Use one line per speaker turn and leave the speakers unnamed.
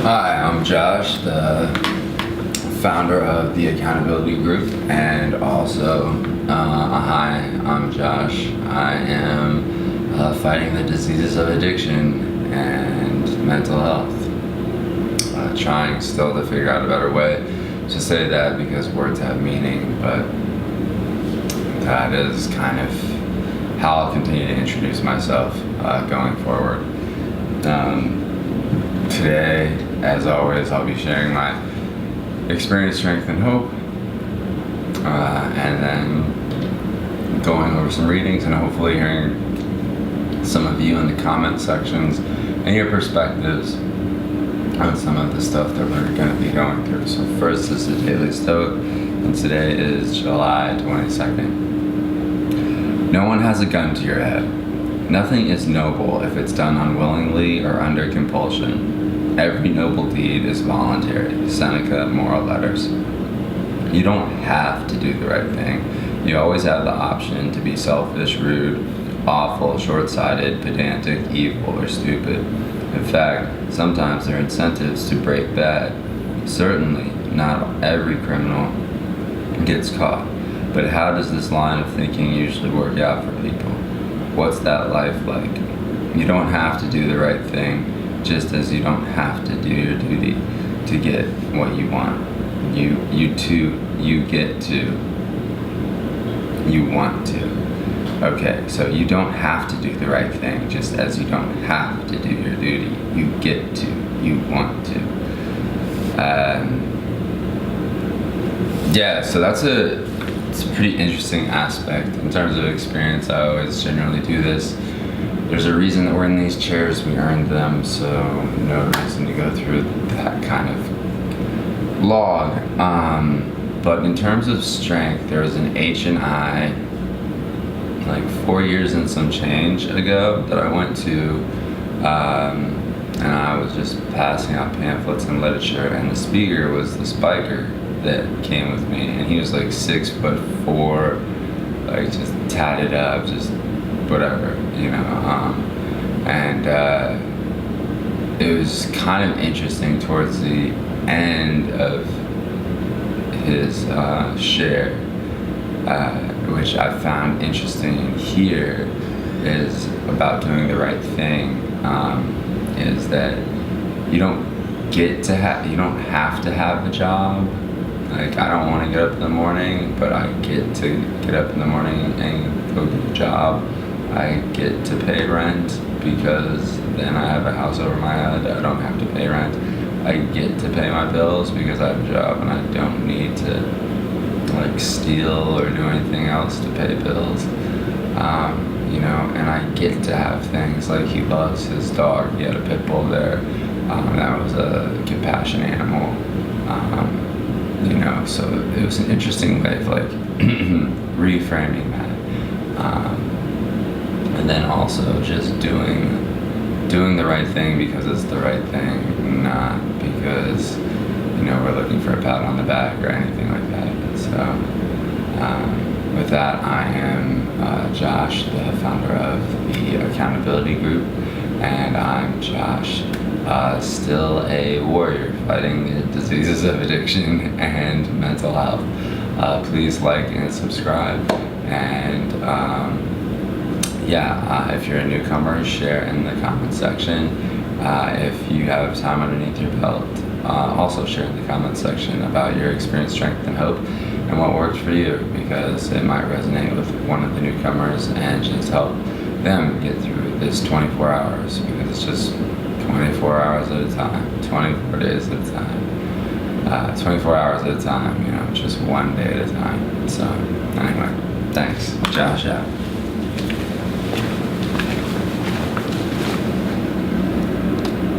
Hi, I'm Josh, the founder of the Accountability Group, and also, hi, I'm Josh. I am fighting the diseases of addiction and mental health. Trying still to figure out a better way to say that because words have meaning, but that is kind of how I'll continue to introduce myself going forward. Today, as always, I'll be sharing my experience, strength, and hope, and then going over some readings and hopefully hearing some of you in the comment sections and your perspectives on some of the stuff that we're going to be going through. So first is the Daily Stoic, and today is July 22nd. No one has a gun to your head. Nothing is noble if it's done unwillingly or under compulsion. Every noble deed is voluntary. Seneca, Moral Letters. You don't have to do the right thing. You always have the option to be selfish, rude, awful, short-sighted, pedantic, evil, or stupid. In fact, sometimes there are incentives to break bad. Certainly, not every criminal gets caught. But how does this line of thinking usually work out for people? What's that life like? You don't have to do the right thing, just as you don't have to do your duty to get what you want. You get to. You want to. Okay, so you don't have to do the right thing, just as you don't have to do your duty. You get to. You want to. So it's a pretty interesting aspect in terms of experience. I always generally do this. There's a reason that we're in these chairs. We earned them, so no reason to go through that kind of log. But in terms of strength, there was an H&I like 4 years and some change ago that I went to, and I was just passing out pamphlets and literature, and the speaker was the spiker that came with me, and he was like 6'4", like just tatted up, just whatever, and it was kind of interesting towards the end of his share, which I found interesting here, is about doing the right thing, is that you don't have to have a job. Like, I don't want to get up in the morning, but I get to get up in the morning and go get a job. I get to pay rent because then I have a house over my head. I don't have to pay rent. I get to pay my bills because I have a job and I don't need to like steal or do anything else to pay bills. And I get to have things like he loves his dog. He had a pit bull there. That was a compassion animal. So it was an interesting way of like reframing that. And then also just doing the right thing because it's the right thing, not because, we're looking for a pat on the back or anything like that. So with that, I am Josh, the founder of the Accountability Group, and I'm Josh, still a warrior fighting the diseases of addiction and mental health. Please like and subscribe, and if you're a newcomer, share in the comment section. If you have time underneath your belt, also share in the comment section about your experience, strength, and hope, and what worked for you, because it might resonate with one of the newcomers and just help them get through this 24 hours, because it's just 24 hours at a time, 24 days at a time, 24 hours at a time, just one day at a time. So anyway, thanks. Josh out.